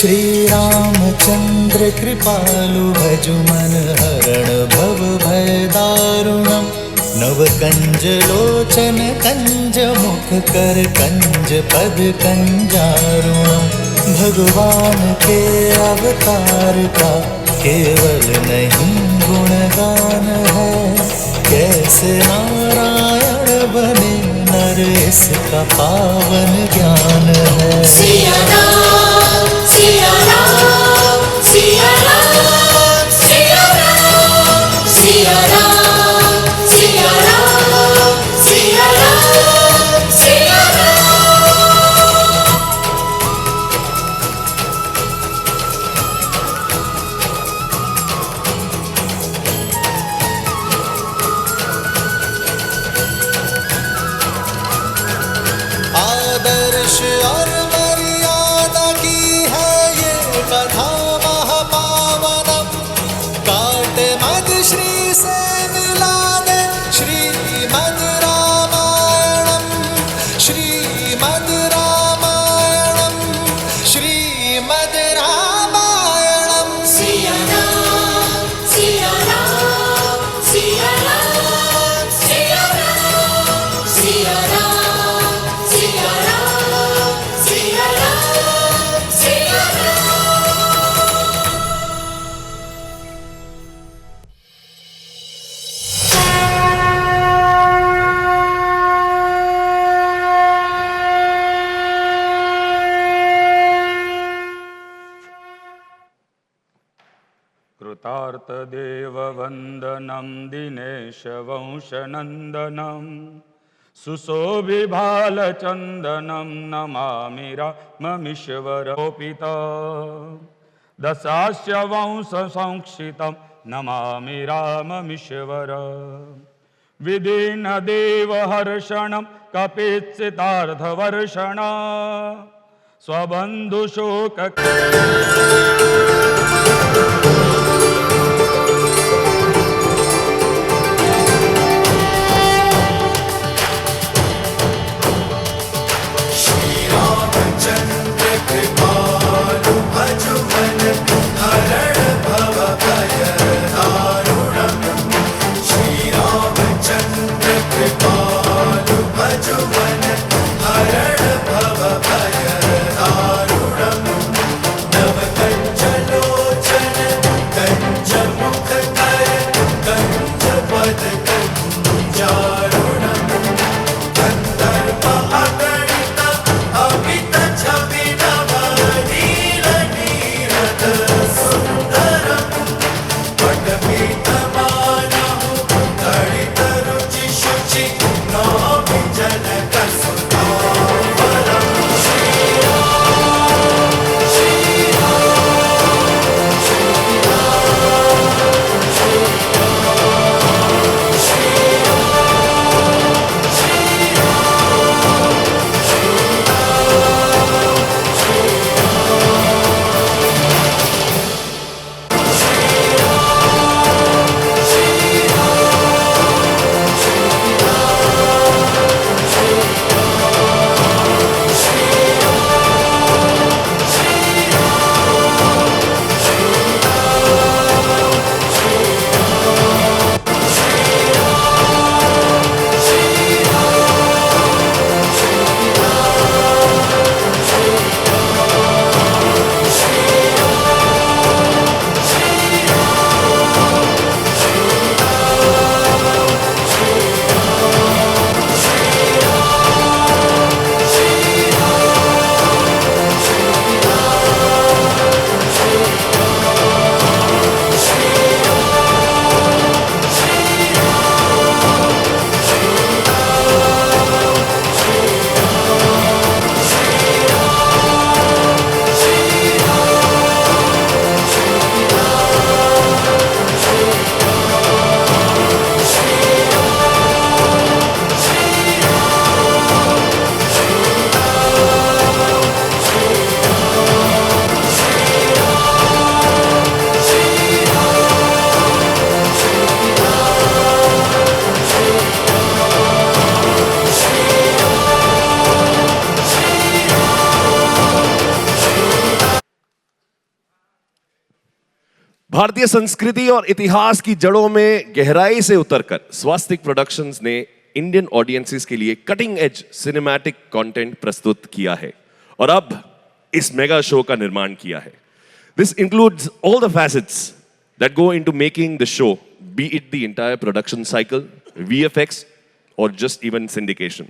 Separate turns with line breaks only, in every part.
श्री रामचंद्र कृपालु भजु मन हरण भव भय दारुणम। नव कंज लोचन कंज मुख कर कंज पद कंजारुणम। भगवान के अवतार का केवल नहीं गुणगान है, कैसे नारायण बने नर इसका पावन ज्ञान है।
सिया राम सिया राम सिया राम सिया राम सिया राम सिया राम सिया राम सिया राम।
आदर्श और मर्यादा की है ये कथा महापावनम। काट मद श्री से मिला दे श्रीमद् रामायणम। श्रीमद् रामायणम श्रीमद् रामायणम।
सिया राम सिया राम सिया राम सिया राम सिया राम सिया राम सिया राम सिया राम।
कृतार्थदेववन्दनं दिनेशवंशनन्दनं सुशोभिबालचन्दनं नमामि राममीश्वरोपिता। दशास्य वंशसंक्षितं नमामि राममीश्वर। विदीर्णदेवहर्षणं कपित्सितार्थवर्षण स्वबन्धुशोक।
जन
भारतीय संस्कृति और इतिहास की जड़ों में गहराई से उतरकर स्वास्तिक प्रोडक्शंस ने इंडियन ऑडियंसेस के लिए कटिंग एज सिनेमैटिक कंटेंट प्रस्तुत किया है और अब इस मेगा शो का निर्माण किया है. This includes all the facets that go into making the show, be it the entire production cycle, VFX, or just even syndication.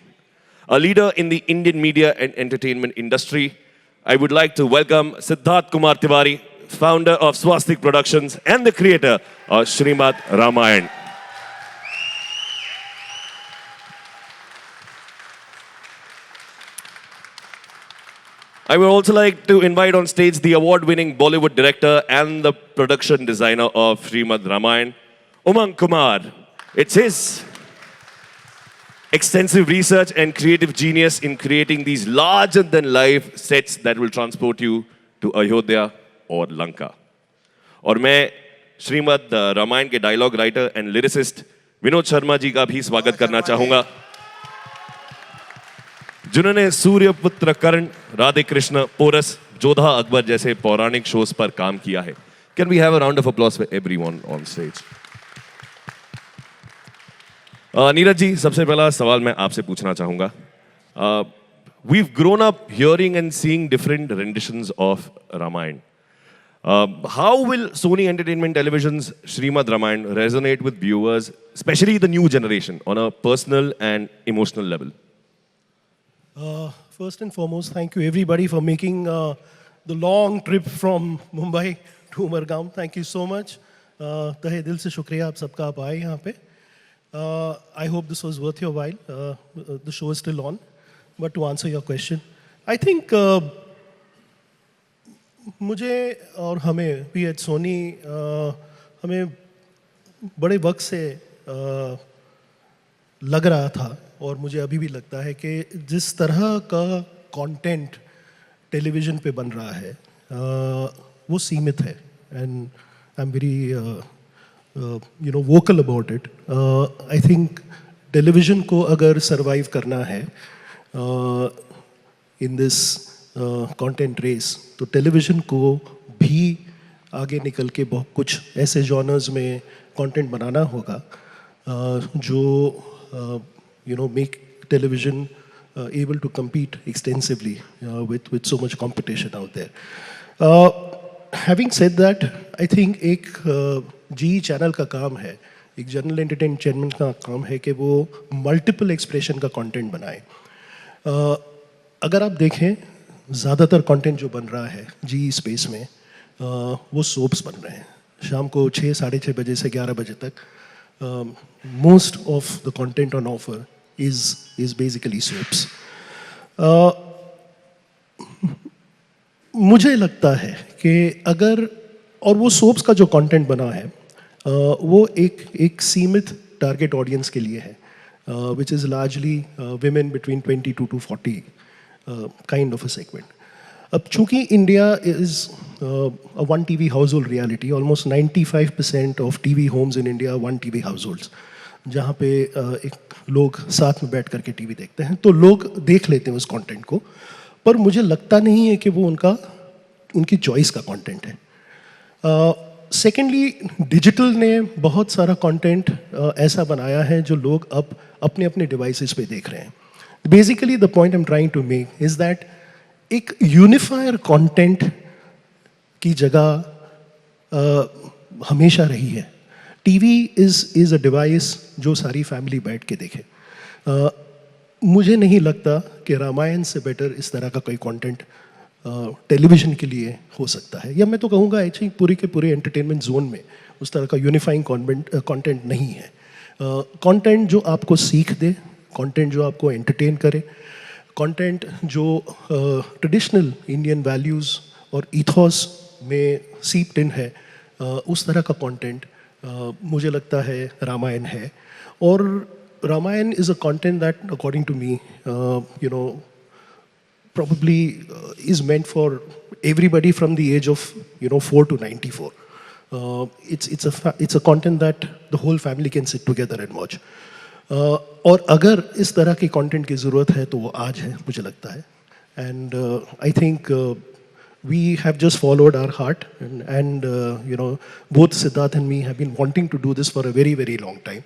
A leader in the Indian media and entertainment industry, I would like to welcome Siddharth Kumar Tiwari, founder of Swastik Productions and the creator of Srimad Ramayan. I would also like to invite on stage the award-winning Bollywood director and the production designer of Srimad Ramayan, Umang Kumar. It's his extensive research and creative genius in creating these larger-than-life sets that will transport you to Ayodhya or Lanka. और मैं श्रीमद रामायण के dialogue writer and lyricist Vinod Sharma ji का भी स्वागत करना चाहूंगा, जिन्होंने सूर्यपुत्र कर्ण, राधे कृष्ण, पोरस, जोधा अकबर जैसे पौराणिक शोज पर काम किया है. Can we have a round of applause for everyone on stage? Neeraj ji, सबसे पहला सवाल मैं आपसे पूछना चाहूंगा. We've grown up hearing and seeing different renditions of Ramayana. How will Sony Entertainment Television's Srimad Ramayan resonate with viewers, especially the new generation, on a personal and emotional level?
First and foremost, thank you everybody for making the long trip from Mumbai to Umargaon. Thank you so much. तहे दिल से शुक्रिया आप सबका आप आए यहाँ पे. I hope this was worth your while. The show is still on. But to answer your question, I think मुझे और हमें भी एट सोनी हमें बड़े वक्त से लग रहा था और मुझे अभी भी लगता है कि जिस तरह का कंटेंट टेलीविज़न पे बन रहा है वो सीमित है. And I am very vocal about it. I think television को अगर सरवाइव करना है इन दिस कंटेंट रेस, तो टेलीविज़न को भी आगे निकल के बहुत कुछ ऐसे जॉनर्स में कंटेंट बनाना होगा जो make television able to compete extensively with so much competition out there. Having said that, I think एक जी चैनल का काम है, एक जनरल एंटरटेनमेंट का काम है कि वो मल्टीपल एक्सप्रेशन का कंटेंट बनाए. अगर आप देखें ज़्यादातर कंटेंट जो बन रहा है जी स्पेस में वो सोप्स बन रहे हैं. शाम को 6, साढ़े 6 बजे से 11 बजे तक most of the content on offer is basically soaps. मुझे लगता है कि अगर और वो सोप्स का जो कंटेंट बना है वो एक सीमित टारगेट ऑडियंस के लिए है, which is largely women between 22 to 40 kind of a segment. अब चूंकि India is a one TV household reality, almost 95% of TV homes in India are one TV households, जहाँ पे एक लोग साथ में बैठ करके टीवी देखते हैं, तो लोग देख लेते हैं उस कंटेंट को, पर मुझे लगता नहीं है कि वो उनकी चॉइस का कंटेंट है. सेकेंडली, डिजिटल ने बहुत सारा कंटेंट ऐसा बनाया है जो लोग अब अपने अपने डिवाइसेस पे देख रहे हैं. Basically the point I am trying to make is that एक यूनिफायर कंटेंट की जगह हमेशा रही है. टीवी इज़ अ डिवाइस जो सारी फैमिली बैठ के देखे. मुझे नहीं लगता कि रामायण से बेटर इस तरह का कोई कंटेंट टेलीविज़न के लिए हो सकता है, या मैं तो कहूँगा एक्चुअली पूरे के पूरे एंटरटेनमेंट जोन में उस तरह का यूनिफाइंग कंटेंट नहीं है. कंटेंट जो आपको सीख दे, कंटेंट जो आपको एंटरटेन करे, कंटेंट जो ट्रेडिशनल इंडियन वैल्यूज़ और ईथॉस में सीप्ड इन है, उस तरह का कंटेंट मुझे लगता है रामायण है. और Ramayana is a content that according to me probably is meant for everybody from the age of 4 to 94. It's a content that the whole family can sit together and watch. और अगर इस तरह की कंटेंट की ज़रूरत है तो वो आज है, मुझे लगता है. And I think we have just followed our heart, and you know, both Siddharth and me have been wanting to do this for a very very long time.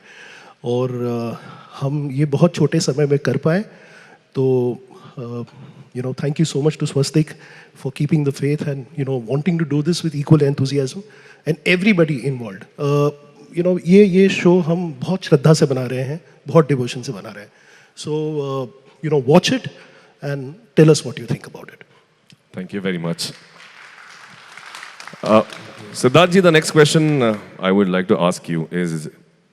और हम ये बहुत छोटे समय में कर पाए, तो you know, thank you so much to Swastik for keeping the faith and, you know, wanting to do this with equal enthusiasm, and everybody involved. You know, ये show हम बहुत श्रद्धा से बना रहे हैं, बहुत devotion से बना रहे हैं. So you know, watch it and tell us what you think about it.
Thank you very much. Siddharth ji, the next question I would like to ask you is,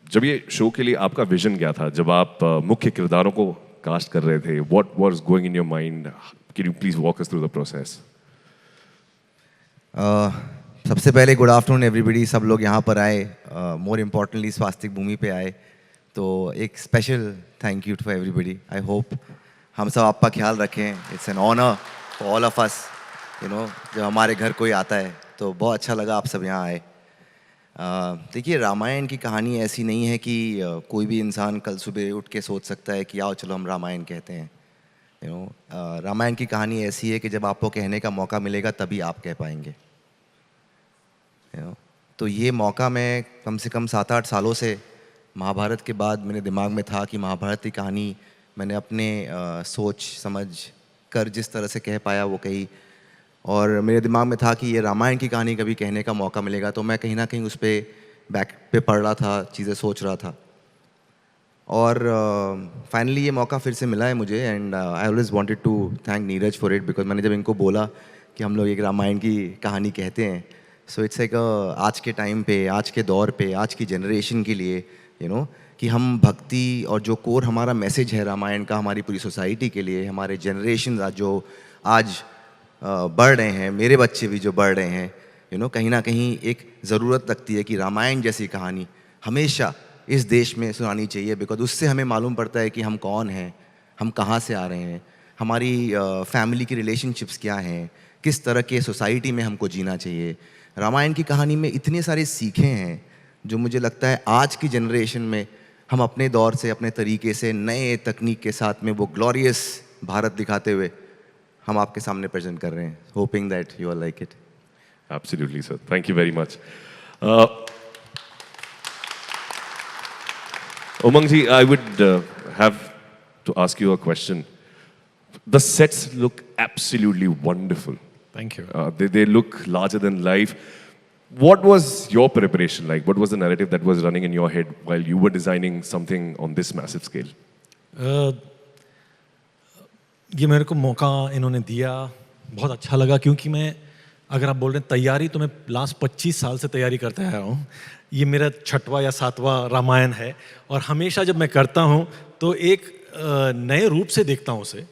जब ये शो के लिए आपका vision क्या था, जब आप मुख्य किरदारों को कास्ट कर रहे थे, what was going in your mind? Can you please walk us through the process?
सबसे पहले गुड आफ्टरनून एवरीबडी, सब लोग यहाँ पर आए, मोर इम्पोर्टेंटली स्वास्तिक भूमि पे आए, तो एक special thank you to everybody. I hope हम सब आपका ख्याल रखें. It's an honour for all of us, you know, जब हमारे घर कोई आता है तो बहुत अच्छा लगा आप सब यहाँ आए. देखिए, रामायण की कहानी ऐसी नहीं है कि कोई भी इंसान कल सुबह उठ के सोच सकता है कि आओ चलो हम रामायण कहते हैं. यू नो, रामायण की कहानी ऐसी है कि जब आपको कहने का मौका मिलेगा तभी आप कह पाएंगे. यू नो, तो ये मौका मैं कम से कम 7-8 सालों से, महाभारत के बाद मेरे दिमाग में था कि महाभारत की कहानी मैंने अपने सोच समझ कर जिस तरह से कह पाया वो कही, और मेरे दिमाग में था कि ये रामायण की कहानी कभी कहने का मौका मिलेगा, तो मैं कहीं ना कहीं उस पर बैक पे पढ़ रहा था, चीज़ें सोच रहा था, और फाइनली ये मौका फिर से मिला है मुझे. And I always wanted to thank Neeraj for it, because मैंने जब इनको बोला कि हम लोग एक रामायण की कहानी कहते हैं, सो इट्स लाइक आज के टाइम पे, आज के दौर पे, आज की जनरेशन के लिए, यू नो, कि हम भक्ति और जो कोर हमारा मैसेज है रामायण का हमारी पूरी सोसाइटी के लिए, हमारे जनरेशन जो आज बढ़ रहे हैं, मेरे बच्चे भी जो बढ़ रहे हैं, यू नो, कहीं ना कहीं एक ज़रूरत लगती है कि रामायण जैसी कहानी हमेशा इस देश में सुनानी चाहिए, बिकॉज उससे हमें मालूम पड़ता है कि हम कौन हैं, हम कहाँ से आ रहे हैं, हमारी फैमिली की रिलेशनशिप्स क्या हैं, किस तरह के सोसाइटी में हमको जीना चाहिए. रामायण की कहानी में इतने सारे सीखे हैं जो मुझे लगता है आज की जनरेशन में हम अपने दौर से, अपने तरीके से, नए तकनीक के साथ में वो ग्लोरियस भारत दिखाते हुए हम आपके सामने प्रेजेंट कर रहे हैं. Hoping that you are like it.
Absolutely, sir. Thank you very much. Umang ji, I would have to ask you a question. The sets look absolutely wonderful.
Thank you.
They look larger than life. What was your preparation like? What was the narrative that was running in your head while you were designing something on this massive scale?
ये मेरे को मौका इन्होंने दिया, बहुत अच्छा लगा, क्योंकि मैं, अगर आप बोल रहे हैं तैयारी, तो मैं लास्ट 25 साल से तैयारी करते आया हूँ. ये मेरा 6वां या 7वां रामायण है, और हमेशा जब मैं करता हूँ तो एक नए रूप से देखता हूँ उसे.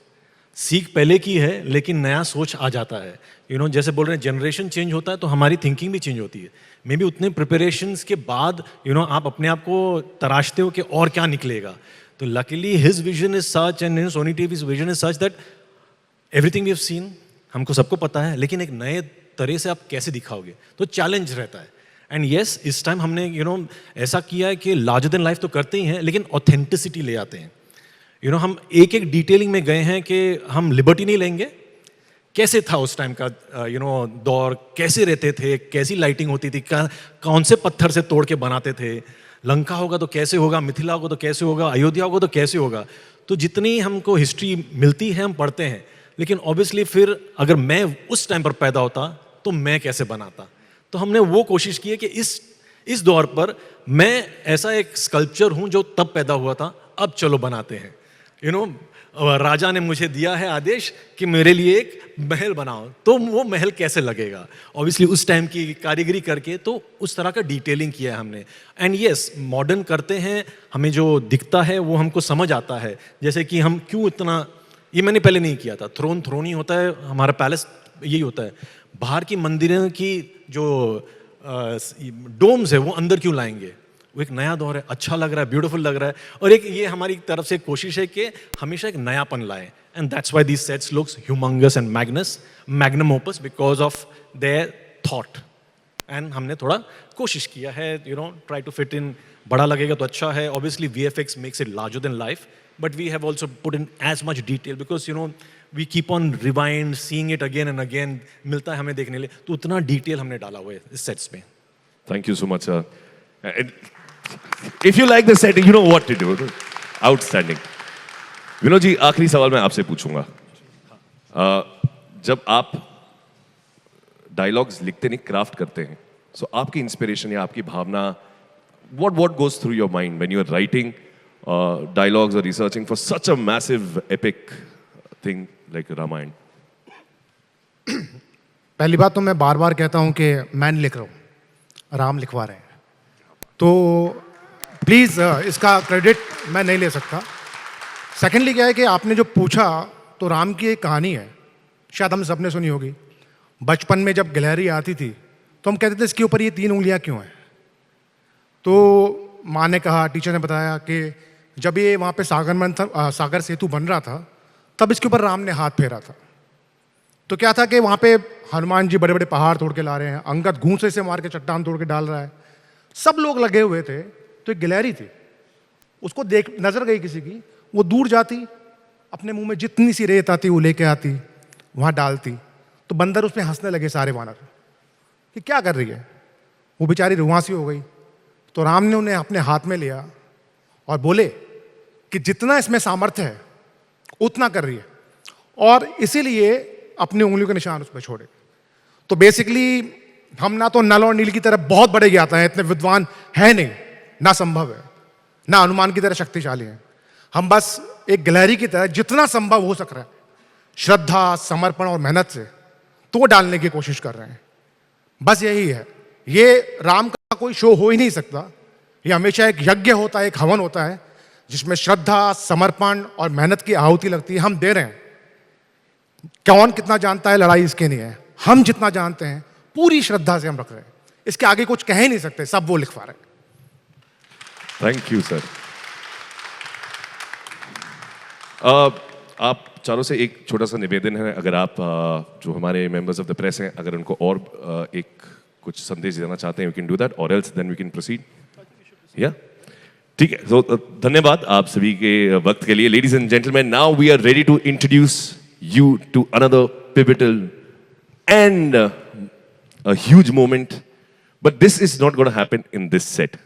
सीख पहले की है लेकिन नया सोच आ जाता है. यू नो, जैसे बोल रहे हैं जनरेशन चेंज होता है तो हमारी थिंकिंग भी चेंज होती है. मे बी उतने प्रिपरेशंस के बाद, यू नो, आप अपने आप को तराशते हो कि और क्या निकलेगा. तो luckily his vision is such and Sony TV's vision is such that everything we have seen, हमको सबको पता है, लेकिन एक नए तरह से आप कैसे दिखाओगे, तो चैलेंज रहता है. एंड यस, इस टाइम हमने, यू नो, ऐसा किया है कि लार्जर देन लाइफ तो करते ही हैं, लेकिन ऑथेंटिसिटी ले आते हैं. यू नो, हम एक एक डिटेलिंग में गए हैं कि हम लिबर्टी नहीं लेंगे. कैसे था उस टाइम का, यू नो, दौर, कैसे रहते थे, कैसी लाइटिंग होती थी, कौन से पत्थर से तोड़ के बनाते थे, लंका होगा तो कैसे होगा, मिथिला होगा तो कैसे होगा, अयोध्या होगा तो कैसे होगा. तो जितनी हमको हिस्ट्री मिलती है हम पढ़ते हैं, लेकिन ऑब्वियसली फिर अगर मैं उस टाइम पर पैदा होता तो मैं कैसे बनाता. तो हमने वो कोशिश की है कि इस दौर पर मैं ऐसा एक स्कल्पचर हूं जो तब पैदा हुआ था, अब चलो बनाते हैं. यू नो, राजा ने मुझे दिया है आदेश कि मेरे लिए एक महल बनाओ, तो वो महल कैसे लगेगा, ऑब्वियसली उस टाइम की कारीगरी करके, तो उस तरह का डिटेलिंग किया है हमने. एंड यस, मॉडर्न करते हैं, हमें जो दिखता है वो हमको समझ आता है. जैसे कि हम क्यों इतना, ये मैंने पहले नहीं किया था. थ्रोन ही होता है, हमारा पैलेस यही होता है. बाहर की मंदिरों की जो डोम्स है वो अंदर क्यों लाएंगे, वो एक नया दौर है, अच्छा लग रहा है, ब्यूटीफुल लग रहा है, और एक ये हमारी तरफ से कोशिश है कि हमेशा एक नयापन लाए. And that's why these sets looks humongous and magnum opus because of their thought. And हमने थोड़ा कोशिश किया है, you know, try to fit in. बड़ा लगेगा तो अच्छा है, obviously VFX makes it larger than life, but we have also put in as much detail because we keep on rewind, seeing it again and again. मिलता है हमें देखने लिए, तो उतना डिटेल हमने डाला हुआ है इस सेट्स में.
Thank you so much, sir. And if you like the set, you know what to do. Outstanding. Vinod ji, आखिरी सवाल मैं आपसे पूछूंगा. जब आप डायलॉग्स लिखते नहीं, क्राफ्ट करते हैं, सो आपकी इंस्पिरेशन या आपकी भावना, what goes through your mind when you are writing dialogues or researching for such a massive epic thing like Ramayana?
पहली बात तो मैं बार बार कहता हूं कि मैं नहीं लिख रहा हूं, राम लिखवा रहे हैं, तो प्लीज़ इसका क्रेडिट मैं नहीं ले सकता. सेकेंडली क्या है कि आपने जो पूछा, तो राम की एक कहानी है, शायद हम सबने सुनी होगी. बचपन में जब गिलहरी आती थी तो हम कहते थे इसके ऊपर ये 3 उंगलियां क्यों हैं. तो माँ ने कहा, टीचर ने बताया कि जब ये वहाँ पे सागर सेतु बन रहा था तब इसके ऊपर राम ने हाथ फेरा था. तो क्या था कि वहाँ पे हनुमान जी बड़े बड़े पहाड़ तोड़ के ला रहे हैं, अंगद घूंसे से मार के चट्टान तोड़ के डाल रहा है, सब लोग लगे हुए थे. तो एक गिलहरी थी, उसको देख नजर गई किसी की, वो दूर जाती, अपने मुंह में जितनी सी रेत आती वो लेके आती, वहाँ डालती. तो बंदर उसमें हंसने लगे सारे वानर कि क्या कर रही है. वो बेचारी रुआंसी हो गई. तो राम ने उन्हें अपने हाथ में लिया और बोले कि जितना इसमें सामर्थ्य है उतना कर रही है, और इसीलिए अपनी उंगलियों के निशान उस पर छोड़े. तो बेसिकली हम ना तो नल और नील की तरह बहुत बड़े ज्ञाता हैं, इतने विद्वान है नहीं, ना संभव है, ना हनुमान की तरह शक्तिशाली हैं. हम बस एक गिलहरी की तरह जितना संभव हो सक रहा है श्रद्धा, समर्पण और मेहनत से, तो वो डालने की कोशिश कर रहे हैं. बस यही है. ये राम का कोई शो हो ही नहीं सकता. ये हमेशा एक यज्ञ होता है, एक हवन होता है, जिसमें श्रद्धा, समर्पण और मेहनत की आहुति लगती है. हम दे रहे हैं. कौन कितना जानता है, लड़ाई इसके नहीं है. हम जितना जानते हैं पूरी श्रद्धा से हम रख रहे हैं. इसके आगे कुछ कह ही नहीं सकते, सब वो लिखवा रहे हैं.
Thank you sir. आप चारों से एक छोटा सा निवेदन है, अगर आप जो हमारे मेंबर्स ऑफ द प्रेस हैं, अगर उनको और एक कुछ संदेश देना चाहते हैं, वी कैन डू दैट, और else then we can proceed. या ठीक है. तो धन्यवाद आप सभी के वक्त के लिए. Ladies and gentleman, now we are ready to introduce you to another pivotal and a huge moment, but this is not gonna happen in this set.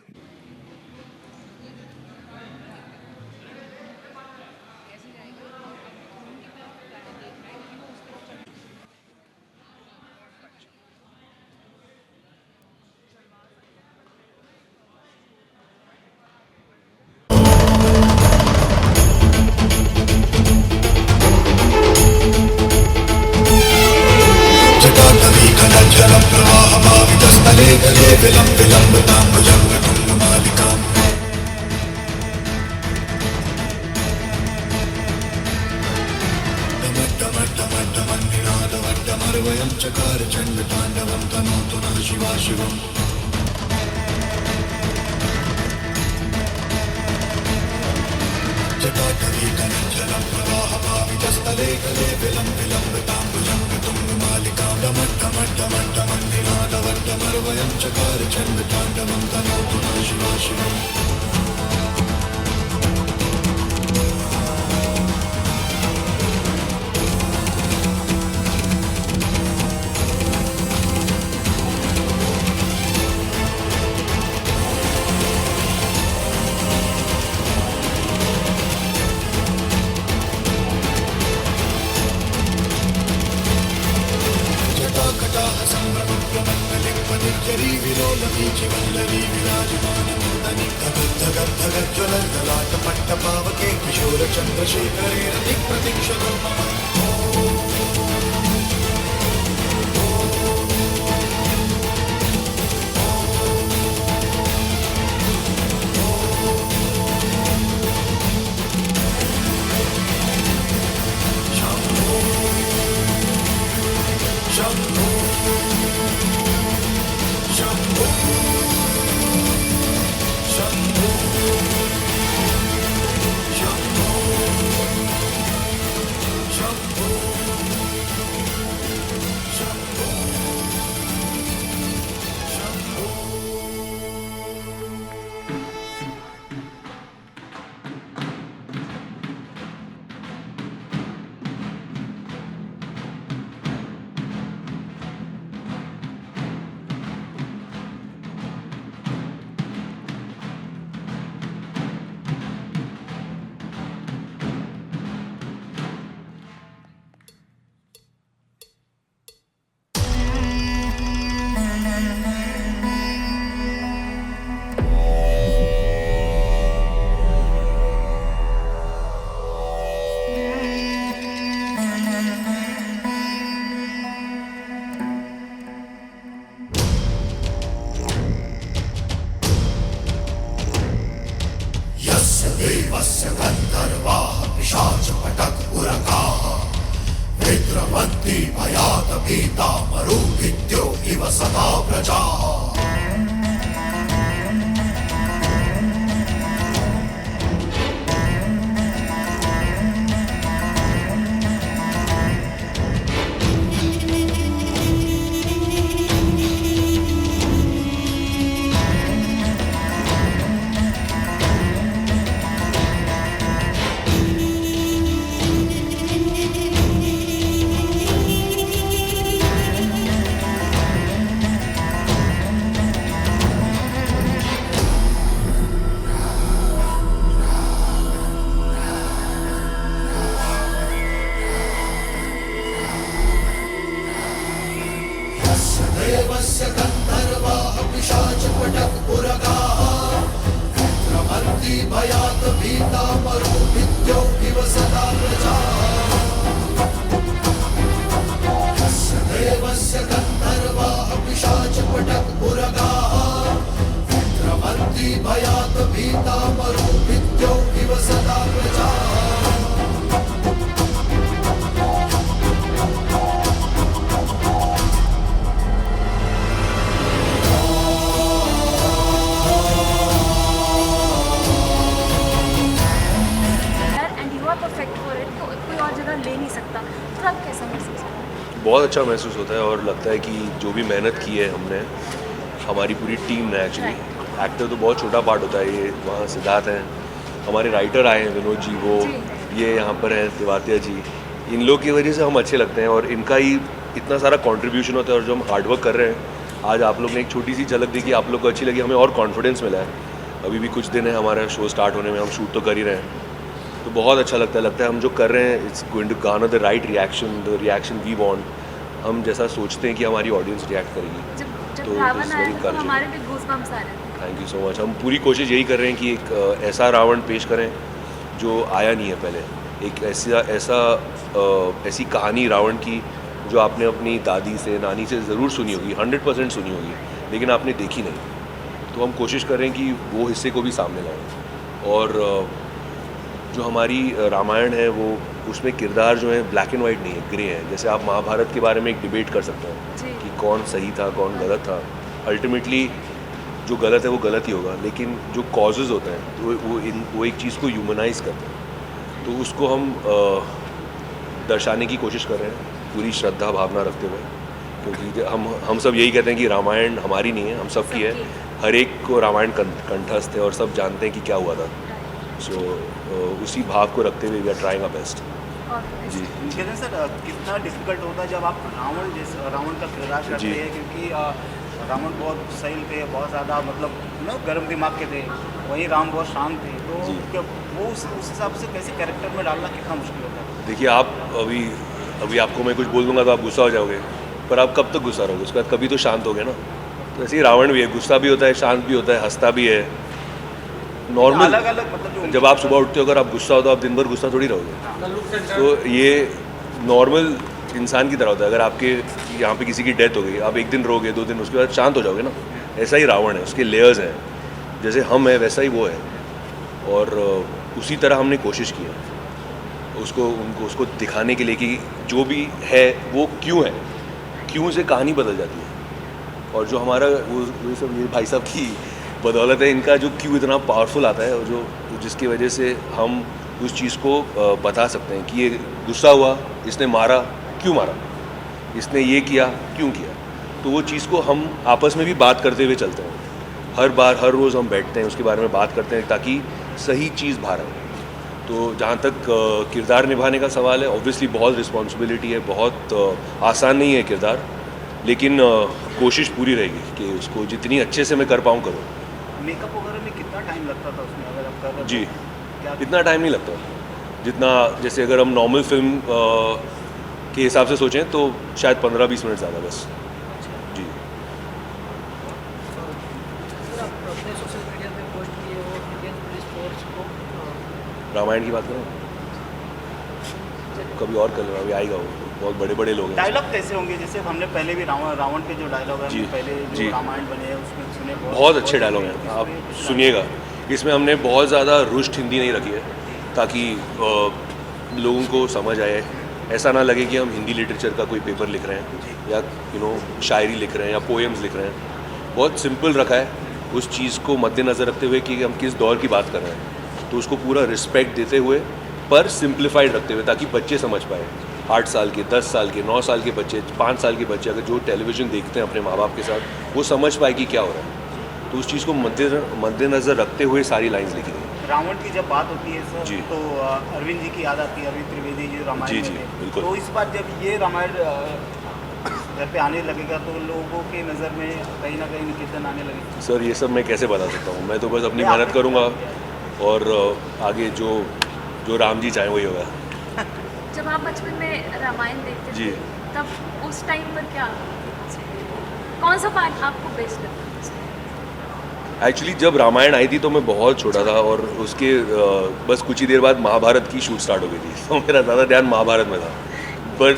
चित्रवन्ति भयात् भीता मरुभिद्यो इव सदा प्रजाः देवस्य गन्धर्वाः पिशाचपटः रमन्ति भयात् भीता मरुभिद्यो इव सदा प्रजाः यस्य देवस्य गन्धर्वाः पिशाचपटः रमन्ति भयात् भीता मरुभिद्यो इव सदा प्रजाः
परफेक्ट फॉर इट, तो कोई और जगह ले नहीं सकता, तो आप कैसा महसूस होता है?
बहुत अच्छा महसूस होता है और लगता है कि जो भी मेहनत की है हमने, हमारी पूरी टीम ने एक्चुअली, एक्टर तो बहुत छोटा पार्ट होता है, ये वहाँ सिद्धार्थ हैं, हमारे राइटर आए हैं विनोद जी, वो ये यहाँ पर हैं तिवातिया जी, इन लोग की वजह से हम अच्छे लगते हैं और इनका ही इतना सारा कंट्रीब्यूशन होता है और जो हम हार्डवर्क कर रहे हैं, आज आप लोग ने एक छोटी सी झलक देखी, आप लोग को अच्छी लगी, हमें और कॉन्फिडेंस मिला है। अभी भी कुछ दिन है हमारा शो स्टार्ट होने में, हम शूट तो कर ही रहे हैं, तो बहुत अच्छा लगता है हम जो कर रहे हैं, it's going to garner the right reaction, the reaction we want, हम जैसा सोचते हैं कि हमारी ऑडियंस रिएक्ट करेगी।
जब रावण आया तो हमारे भी गूज़बम्प्स आ रहे थे।
Thank you so much. हम पूरी कोशिश यही कर रहे हैं कि एक ऐसा रावण पेश करें जो आया नहीं है पहले, एक ऐसी कहानी रावण की जो आपने अपनी दादी से, नानी से ज़रूर सुनी होगी, 100% सुनी होगी, लेकिन आपने देखी नहीं। तो हम कोशिश कर रहे हैं कि वो हिस्से को भी सामने लाएं। और जो हमारी रामायण है वो, उसमें किरदार जो है ब्लैक एंड वाइट नहीं है, ग्रे है। जैसे आप महाभारत के बारे में एक डिबेट कर सकते हैं कि कौन सही था कौन गलत था, अल्टीमेटली जो गलत है वो गलत ही होगा, लेकिन जो कॉजेज़ होते हैं तो वो एक चीज़ को ह्यूमनाइज करते हैं, तो उसको हम दर्शाने की कोशिश कर रहे हैं पूरी श्रद्धा भावना रखते हुए, क्योंकि हम सब यही कहते हैं कि रामायण हमारी नहीं है, हम सब की है, हर एक को रामायण कंठस्थ है और सब जानते हैं कि क्या हुआ था। सो उसी भाव को रखते हुए we are trying our best. जी
कहते हैं सर, कितना डिफिकल्ट होता है जब आप रावण का किरदार करते हैं, क्योंकि रावण बहुत सही थे, बहुत ज़्यादा मतलब गर्म दिमाग के थे, वहीं राम बहुत शांत थे, तो वो उस हिसाब से कैसे कैरेक्टर में डालना कितना मुश्किल होता है?
देखिए, आप अभी आपको मैं कुछ बोल दूंगा तो आप गुस्सा हो जाओगे, पर आप कब तक गुस्सा रहोगे? उसके बाद कभी तो शांत हो गए ना। तो ऐसे ही रावण भी है, गुस्सा भी होता है, शांत भी होता है, हंसता भी है, नॉर्मल।
अलग अलग मतलब
जब आप सुबह उठते हो, अगर आप गुस्सा हो तो आप दिन भर गुस्सा थोड़ी रहोगे। तो ये नॉर्मल इंसान की तरह होता है। अगर आपके यहाँ पे किसी की डेथ हो गई, आप एक दिन रोगे, 2 दिन, उसके बाद शांत हो जाओगे ना। ऐसा ही रावण है, उसके लेयर्स हैं, जैसे हम हैं वैसा ही वो है, और उसी तरह हमने कोशिश की है उसको दिखाने के लिए कि जो भी है वो क्यों है, क्यों से कहानी बदल जाती है। और जो हमारा वो सब ये भाई साहब की बदौलत है, इनका जो क्यों इतना पावरफुल आता है, और जो जिसकी वजह से हम उस चीज़ को बता सकते हैं कि ये गुस्सा हुआ, इसने मारा, क्यों मारा, इसने ये किया, क्यों किया। तो वो चीज़ को हम आपस में भी बात करते हुए चलते हैं, हर रोज़ हम बैठते हैं, उसके बारे में बात करते हैं ताकि सही चीज़ बाहर आए। तो जहाँ तक किरदार निभाने का सवाल है, ऑब्वियसली बहुत रिस्पॉन्सिबिलिटी है, बहुत आसान नहीं है किरदार, लेकिन कोशिश पूरी रहेगी कि उसको जितनी अच्छे से मैं कर पाऊँ करूँ।
मेकअप वगैरह में कितना टाइम लगता था उसमें, अगर आप कर रहे
जी, इतना टाइम नहीं लगता जितना, जैसे अगर हम नॉर्मल फिल्म के हिसाब से सोचें तो शायद 15-20 मिनट ज़्यादा बस। जी, रामायण की बात करें, कभी और कर लेना, अभी आएगा वो, बहुत बड़े बड़े लोग हैं।
डायलॉग कैसे होंगे? जैसे हमने पहले भी रावण के जो डायलॉग है,
जी,
पहले
जी,
जो रामायण बने हैं उसमें सुने,
बहुत अच्छे डायलॉग हैं, आप सुनिएगा। इसमें हमने बहुत ज़्यादा रुष्ट हिंदी नहीं रखी है ताकि लोगों को समझ आए, ऐसा ना लगे कि हम हिंदी लिटरेचर का कोई पेपर लिख रहे हैं या शायरी लिख रहे हैं या पोएम्स लिख रहे हैं। बहुत सिंपल रखा है उस चीज़ को मद्देनज़र रखते हुए कि हम किस दौर की बात कर रहे हैं, तो उसको पूरा रिस्पेक्ट देते हुए पर सिंप्लीफाइड रखते हुए, ताकि बच्चे समझ पाए। 8 साल के, 10 साल के, 9 साल के बच्चे, 5 साल के बच्चे अगर जो टेलीविज़न देखते हैं अपने माँ बाप के साथ, वो समझ पाए कि क्या हो रहा है। तो उस चीज़ को मद्देनज़र रखते हुए सारी लाइन्स लिखी गई।
रावण की जब बात होती है सर,
जी।
तो अरविंद जी की याद आती है, अरविंद त्रिवेदी जी रामायण
जी,
में
जी,
थे।
बिल्कुल।
तो इस बार जब ये रामायण घर पे आने लगेगा तो लोगों के नज़र में कहीं ना कहीं निकेतन आने लगेगा।
सर ये सब मैं कैसे बता सकता हूँ, मैं तो बस अपनी
नहीं,
मेहनत
आपने-
करूँगा और आगे जो राम जी चाहें वही होगा।
जब आप बचपन में रामायण देखते
जी।
थे तब उस टाइम पर क्या, कौन सा पार्ट आपको बेस्ट लगता था?
एक्चुअली जब रामायण आई थी तो मैं बहुत छोटा था और उसके बस कुछ ही देर बाद महाभारत की शूट स्टार्ट हो गई थी, तो मेरा ज़्यादा ध्यान महाभारत में था। बट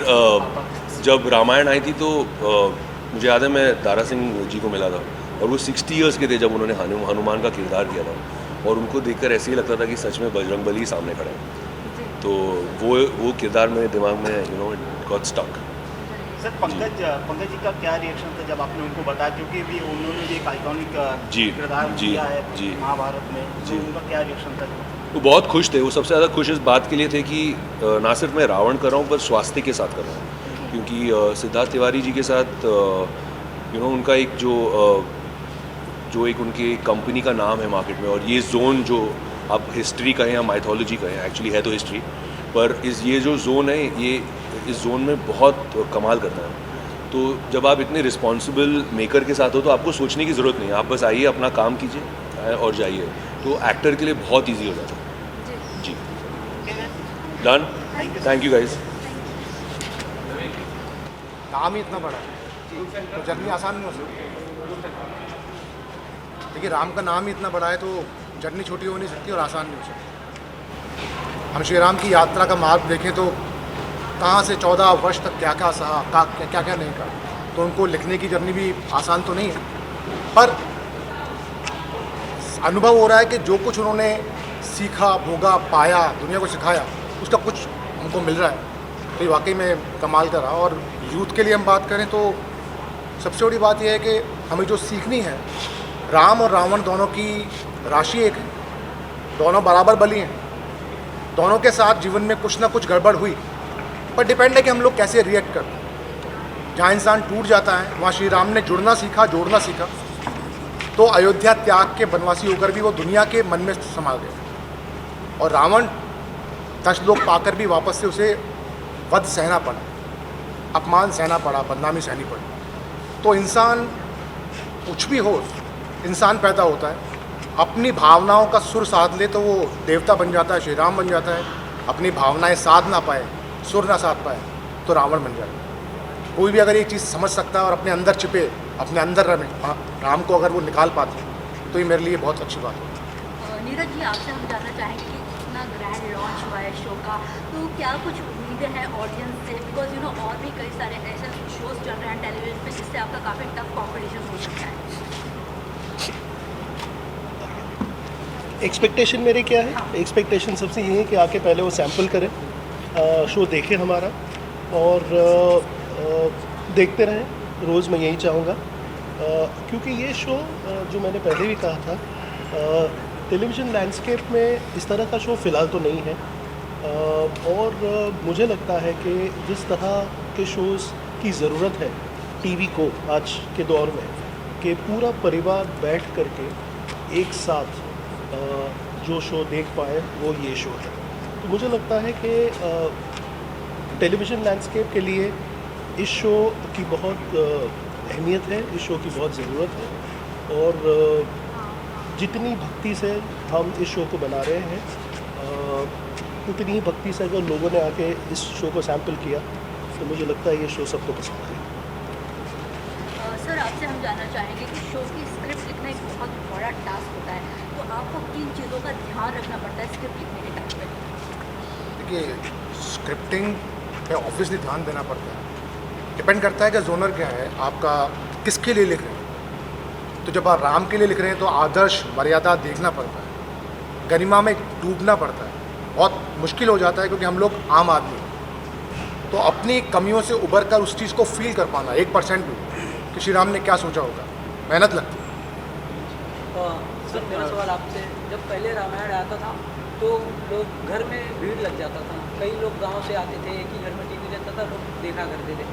जब रामायण आई थी तो मुझे याद है मैं दारा सिंह जी को मिला था और वो 60 इयर्स के थे जब उन्होंने हनुमान का किरदार किया था, और उनको देखकर ऐसे ही लगता था कि सच में बजरंगबली ही सामने खड़े हैं। तो वो किरदार मेरे दिमाग में it got stuck.
Sir Pankaj ji का क्या रिएक्शन था जब आपने उनको बताया, क्योंकि भी उन्होंने भी एक आइकॉनिक
जी,
किरदार
जी,
किया है
जी।
महाभारत में,
जी।
तो उनका क्या रिएक्शन था?
वो बहुत खुश थे। वो सबसे ज़्यादा खुश इस बात के लिए थे कि ना सिर्फ मैं रावण कर रहा हूँ पर स्वास्थ्य के साथ कर रहा हूँ, क्योंकि सिद्धार्थ तिवारी जी के साथ उनका एक जो एक उनकी कंपनी का नाम है मार्केट में, और ये जोन जो आप हिस्ट्री कहें या माइथोलॉजी कहें, एक्चुअली है तो हिस्ट्री, पर ये जो जोन है ये इस जोन में बहुत कमाल करता है। तो जब आप इतने रिस्पॉन्सिबल मेकर के साथ हो तो आपको सोचने की ज़रूरत नहीं है, आप बस आइए अपना काम कीजिए और जाइए, तो एक्टर के लिए बहुत ईजी हो जाता है। जी डन, थैंक यू गाइज।
नाम ही इतना बड़ा है तो जर्नी आसान नहीं हो सकती। देखिए राम का नाम ही इतना बड़ा है तो जर्नी छोटी हो नहीं सकती और आसान नहीं हो सकती। हम श्री राम की यात्रा का मार्ग देखें तो कहाँ से 14 वर्ष तक क्या क्या सहा, क्या क्या नहीं कहा, तो उनको लिखने की जर्नी भी आसान तो नहीं है, पर अनुभव हो रहा है कि जो कुछ उन्होंने सीखा, भोगा, पाया, दुनिया को सिखाया, उसका कुछ हमको मिल रहा है, तो ये वाकई में कमाल का रहा। और यूथ के लिए हम बात करें तो सबसे बड़ी बात यह है कि हमें जो सीखनी है, राम और रावण दोनों की राशि एक है, दोनों बराबर बली हैं, दोनों के साथ जीवन में कुछ ना कुछ गड़बड़ हुई, पर डिपेंड है कि हम लोग कैसे रिएक्ट करते हैं। जहाँ इंसान टूट जाता है वहाँ श्री राम ने जुड़ना सीखा, जोड़ना सीखा, तो अयोध्या त्याग के बनवासी होकर भी वो दुनिया के मन में समा गए, और रावण 10 लोग पाकर भी वापस से उसे वध सहना पड़ा, अपमान सहना पड़ा, बदनामी सहनी पड़ी। तो इंसान कुछ भी हो, इंसान पैदा होता है, अपनी भावनाओं का सुर साध ले तो वो देवता बन जाता है, श्री राम बन जाता है। अपनी भावनाएं साध ना पाए, सुर ना साध पाए तो रावण बन जाता है। कोई भी अगर एक चीज़ समझ सकता है और अपने अंदर छिपे, अपने अंदर रमे, राम को अगर वो निकाल पाते तो ये मेरे लिए बहुत अच्छी बात है।
नीरज जी, आपसे हम जानना चाहेंगे कि इतना ग्रैंड लॉन्च हुआ है शो का, तो क्या कुछ उम्मीदें हैं ऑडियंस से? बिकॉज और भी कई सारे ऐसे शोज चल रहे हैं टेलीविजन पे जिससे आपका काफ़ी टफ कॉम्पिटिशन हो सकता है।
एक्सपेक्टेशन मेरे क्या है? एक्सपेक्टेशन सबसे ये है कि आके पहले वो सैम्पल करें, शो देखें हमारा, और देखते रहें। रोज़ मैं यही चाहूँगा, क्योंकि ये शो जो मैंने पहले भी कहा था, टेलीविज़न लैंडस्केप में इस तरह का शो फ़िलहाल तो नहीं है, और मुझे लगता है कि जिस तरह के शोज़ की ज़रूरत है टीवी को आज के दौर में, कि पूरा परिवार बैठ करके एक साथ जो शो देख पाए, वो ये शो है। तो मुझे लगता है कि टेलीविज़न लैंडस्केप के लिए इस शो की बहुत अहमियत है, इस शो की बहुत ज़रूरत है, और जितनी भक्ति से हम इस शो को बना रहे हैं, उतनी ही भक्ति से अगर लोगों ने आके इस शो को सैम्पल किया तो मुझे लगता है ये शो सबको पसंद आएगा।
सर, आपसे हम जानना चाहेंगे कि शो की स्क्रिप्ट लिखना एक बहुत बड़ा टास्क होता है, तो आपको किन चीज़ों का ध्यान रखना पड़ता है स्क्रिप्ट लिखने के टाइम पे?
देखिए, स्क्रिप्टिंग पे ऑब्वियसली ध्यान देना पड़ता है, डिपेंड करता है कि जोनर क्या है आपका, किसके लिए लिख रहे हैं। तो जब आप राम के लिए लिख रहे हैं तो आदर्श मर्यादा देखना पड़ता है, गरिमा में डूबना पड़ता है, बहुत मुश्किल हो जाता है क्योंकि हम लोग आम आदमी हैं। तो अपनी कमियों से उबर कर उस चीज़ को फील कर पाना 1% भी कि श्री राम ने क्या सोचा होगा, मेहनत लगती है।
सर मेरा सवाल आपसे, जब पहले रामायण आता था तो लोग घर में भीड़ लग जाता था, कई लोग गांव से आते थे, एक ही घर में टीवी रहता था, लोग देखा करते थे।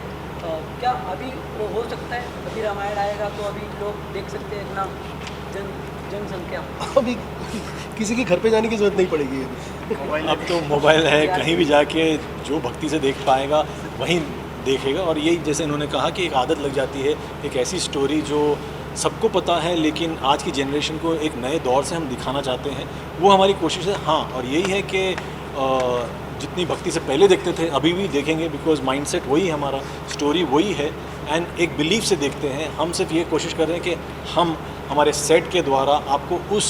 क्या अभी वो हो सकता है, अभी रामायण आएगा तो अभी लोग देख सकते हैं इतना जनसंख्या?
अभी किसी के घर पे जाने की जरूरत नहीं पड़ेगी अभी।
अब तो मोबाइल है, कहीं भी जाके जो भक्ति से देख पाएगा वहीं देखेगा। और यही जैसे इन्होंने कहा कि एक आदत लग जाती है, एक ऐसी स्टोरी जो सबको पता है लेकिन आज की जनरेशन को एक नए दौर से हम दिखाना चाहते हैं, वो हमारी कोशिश है। हाँ, और यही है कि जितनी भक्ति से पहले देखते थे अभी भी देखेंगे, बिकॉज माइंडसेट वही है हमारा, स्टोरी वही है, एंड एक बिलीफ से देखते हैं। हम सिर्फ ये कोशिश कर रहे हैं कि हम हमारे सेट के द्वारा आपको उस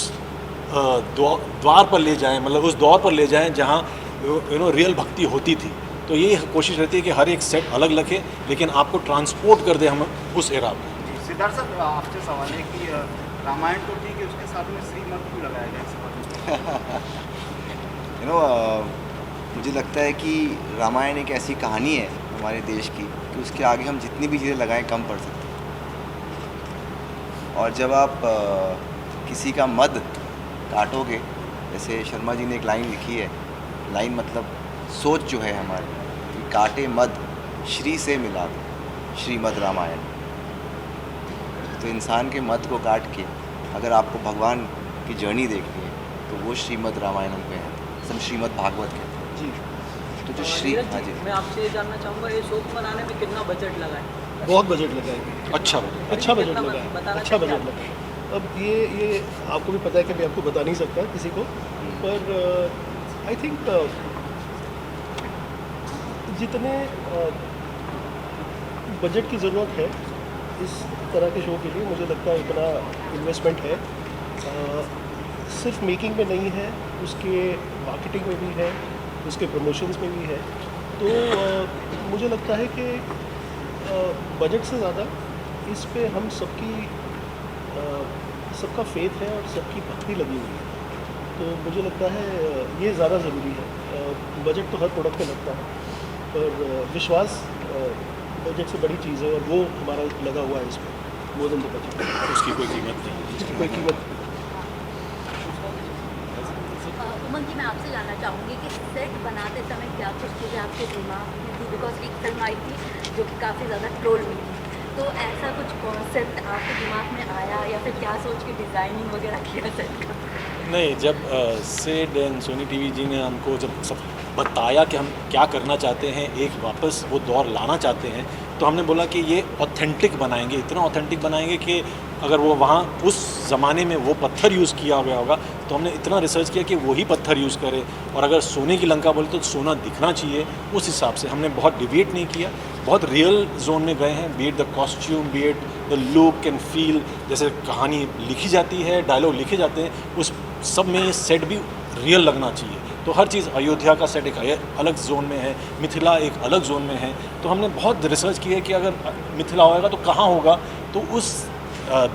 द्वार पर ले जाएं, मतलब उस दौर पर ले जाएं जहाँ रियल भक्ति होती थी। तो यही कोशिश रहती है कि हर एक सेट अलग लगे लेकिन आपको ट्रांसपोर्ट कर दे हम उस एरा में।
सिद्धार्थ सर, आपसे सवाल है कि रामायण तो ठीक है, उसके साथ में श्रीमद् क्यों लगाया गया?
मुझे लगता है कि रामायण एक ऐसी कहानी है हमारे देश की कि उसके आगे हम जितनी भी चीज़ें लगाएं कम पड़ सकती हैं। और जब आप किसी का मद काटोगे, जैसे शर्मा जी ने एक लाइन लिखी है, लाइन मतलब सोच जो है हमारी कि काटे मद श्री से मिला दो, श्रीमद् रामायण। तो इंसान के मद को काट के अगर आपको भगवान की जर्नी देखनी है तो वो श्रीमद् रामायणम पे है, सब श्रीमद् भागवत कहते हैं जी। तो जो श्री, हाँ जी,
मैं आपसे ये जानना चाहूँगा, ये शो बनाने में कितना बजट लगा है?
बहुत बजट लगा है। अच्छा बजट लगा है, अच्छा बजट लगा है। अब ये आपको भी पता है कि मैं आपको बता नहीं सकता किसी को, पर आई थिंक जितने बजट की ज़रूरत है इस तरह के शो के लिए, मुझे लगता है इतना इन्वेस्टमेंट है। सिर्फ मेकिंग में नहीं है, उसके मार्केटिंग में भी है, उसके प्रमोशंस में भी है। तो मुझे लगता है कि बजट से ज़्यादा इस पे हम सबका फेथ है और सबकी भक्ति लगी हुई है। तो मुझे लगता है ये ज़्यादा ज़रूरी है। बजट तो हर प्रोडक्ट में लगता है, पर विश्वास बजट से बड़ी चीज़ है और वो हमारा लगा हुआ है इसमें, मोर देन द बजट। उसकी कोई कीमत नहीं, उसकी कोई कीमत।
उमंग जी, मैं आपसे जानना चाहूँगी कि सेट बनाते समय क्या कुछ चीज़ें आपके दिमाग में थी? बिकॉज एक फिल्म आई थी जो कि काफ़ी ज़्यादा ट्रोल हुई थी, तो ऐसा कुछ कॉन्सेप्ट आपके दिमाग में आया या फिर क्या सोच के डिज़ाइनिंग वगैरह किया सेट का?
नहीं, जब सेड एंड सोनी टीवी जी ने हमको जब सब बताया कि हम क्या करना चाहते हैं, एक वापस वो दौर लाना चाहते हैं, तो हमने बोला कि ये ऑथेंटिक बनाएंगे, इतना ऑथेंटिक बनाएंगे कि अगर वो वहाँ उस ज़माने में वो पत्थर यूज़ किया गया होगा तो हमने इतना रिसर्च किया कि वही पत्थर यूज़ करें, और अगर सोने की लंका बोले तो सोना दिखना चाहिए, उस हिसाब से हमने बहुत डिविएट नहीं किया, बहुत रियल जोन में गए हैं। B it the costume, B it the look and feel, जैसे कहानी लिखी जाती है, डायलॉग लिखे जाते हैं, उस सब में ये सेट भी रियल लगना चाहिए। तो हर चीज़, अयोध्या का सेट एक अलग जोन में है, मिथिला एक अलग जोन में है, तो हमने बहुत रिसर्च की है कि अगर मिथिला होगा तो कहाँ होगा, तो उस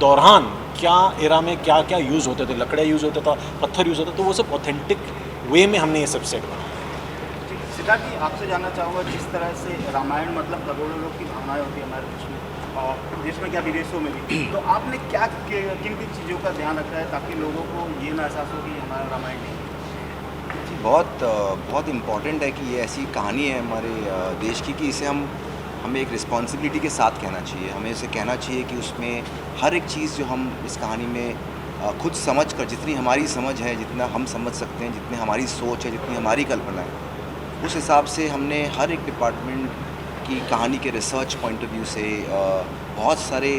दौरान क्या एरा में क्या क्या यूज़ होते थे, लकड़ियाँ यूज़ होता था, पत्थर यूज़ होता था, तो वो सब ऑथेंटिक वे में हमने ये सब सेट बनाया।
सिद्धार्थ जी, आपसे जानना चाहूँगा, जिस तरह से रामायण मतलब करोड़ों लोग की भावनाएं होती है हमारे देश में, और देश में क्या विदेशों में भी, तो आपने क्या किन किन चीज़ों का ध्यान रखा है ताकि लोगों को ये ना एहसास हो कि हमारा रामायण नहीं?
बहुत इम्पॉर्टेंट है कि ये ऐसी कहानी है हमारे देश की कि इसे हमें एक रिस्पॉन्सिबिलिटी के साथ कहना चाहिए। हमें इसे कहना चाहिए कि उसमें हर एक चीज़ जो हम इस कहानी में खुद समझ कर, जितनी हमारी समझ है, जितना हम समझ सकते हैं, जितनी हमारी सोच है, जितनी हमारी कल्पना है, उस हिसाब से हमने हर एक डिपार्टमेंट की कहानी के रिसर्च पॉइंट ऑफ व्यू से बहुत सारे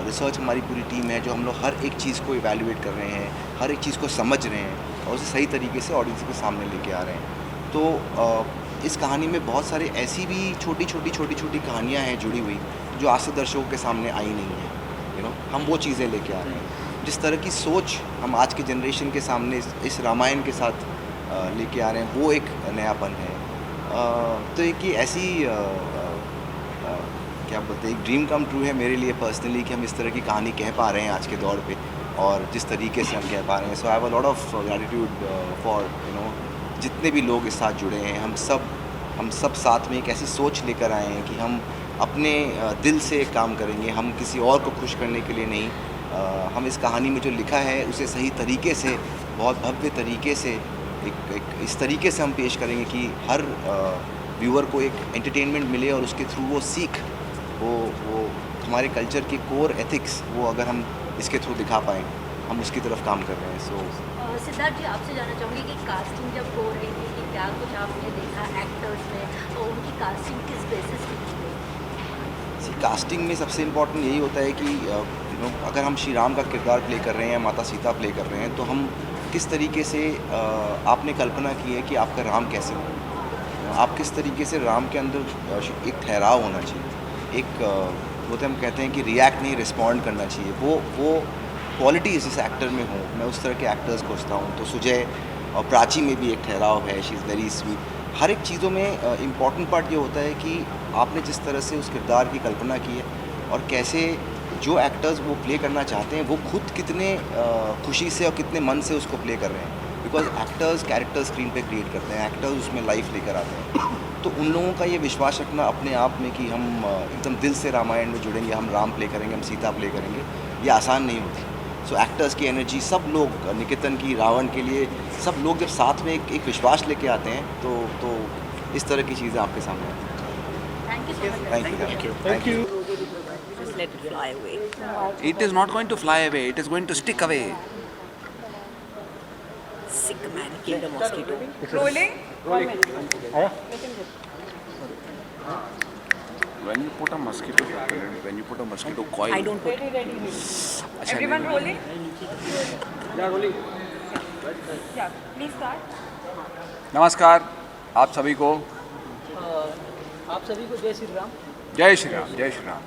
रिसर्च, हमारी पूरी टीम है जो हम लोग हर एक चीज़ को इवैल्यूएट कर रहे हैं, हर एक चीज़ को समझ रहे हैं और उसे सही तरीके से ऑडियंस के सामने लेके आ रहे हैं। तो इस कहानी में बहुत सारे ऐसी भी छोटी छोटी कहानियाँ हैं जुड़ी हुई जो आज से दर्शकों के सामने आई नहीं है। हम वो चीज़ें लेके आ रहे हैं, जिस तरह की सोच हम आज के जनरेशन के सामने इस रामायण के साथ लेके आ रहे हैं, वो एक नयापन है। तो एक ये ऐसी क्या बोलते हैं, एक ड्रीम कम ट्रू है मेरे लिए पर्सनली कि हम इस तरह की कहानी कह पा रहे हैं आज के दौर पे, और जिस तरीके से हम कह पा रहे हैं। So I have a lot of gratitude for जितने भी लोग इस साथ जुड़े हैं। हम सब हम सब साथ में एक ऐसी सोच लेकर आए हैं कि हम अपने दिल से काम करेंगे, हम किसी और को खुश करने के लिए नहीं। हम इस कहानी में जो लिखा है उसे सही तरीके से, बहुत भव्य तरीके से, एक इस तरीके से हम पेश करेंगे कि हर व्यूअर को एक एंटरटेनमेंट मिले और उसके थ्रू वो सीख, वो हमारे कल्चर की कोर एथिक्स, वो अगर हम इसके थ्रू दिखा पाएँ, हम उसकी तरफ काम कर रहे हैं।
सिद्धार्थ जी, आपसे जानना चाहूँगी कि कास्टिंग जब हो रही थी कि क्या कुछ आपने देखा एक्टर्स में और उनकी कास्टिंग किस बेसिस पे की गई?
कास्टिंग में सबसे इम्पोर्टेंट यही होता है कि अगर हम श्री राम का किरदार प्ले कर रहे हैं, माता सीता प्ले कर रहे हैं, तो हम किस तरीके से आपने कल्पना की है कि आपका राम कैसे हो, आप किस तरीके से राम के अंदर एक ठहराव होना चाहिए, एक वो तो हम कहते हैं कि रिएक्ट नहीं रिस्पॉन्ड करना चाहिए, वो क्वालिटीज़ इस एक्टर में हो। मैं उस तरह के एक्टर्स खोजता हूँ। तो सुजय और प्राची में भी एक ठहराव है, शी इज़ वेरी स्वीट। हर एक चीज़ों में इम्पॉर्टेंट पार्ट ये होता है कि आपने जिस तरह से उस किरदार की कल्पना की है और कैसे जो एक्टर्स वो प्ले करना चाहते हैं वो खुद कितने खुशी से और कितने मन से उसको प्ले कर रहे हैं। बिकॉज एक्टर्स कैरेक्टर स्क्रीन पे क्रिएट करते हैं, एक्टर्स उसमें लाइफ लेकर आते हैं। तो उन लोगों का ये विश्वास रखना अपने आप में कि हम एकदम दिल से रामायण में जुड़ेंगे, हम राम प्ले करेंगे, हम सीता प्ले करेंगे, ये आसान नहीं होती। सो एक्टर्स की एनर्जी, सब लोग, निकेतन की, रावण के लिए, सब लोग जब साथ में एक विश्वास लेके आते हैं तो इस तरह की चीज़ें आपके सामने आती हैं।
Thank you.
Just let it fly away.
It is not going to fly away, it is going to stick away.
Sick man killed a mosquito.
Rolling.
When you put a mosquito repellent, when you put a mosquito coil.
I don't put.
अच्छा,
Everyone
नहीं,
rolling. Yeah. Please start.
नमस्कार आप सभी को,
आप सभी को जय श्री राम।
जय श्री राम, जय श्री राम।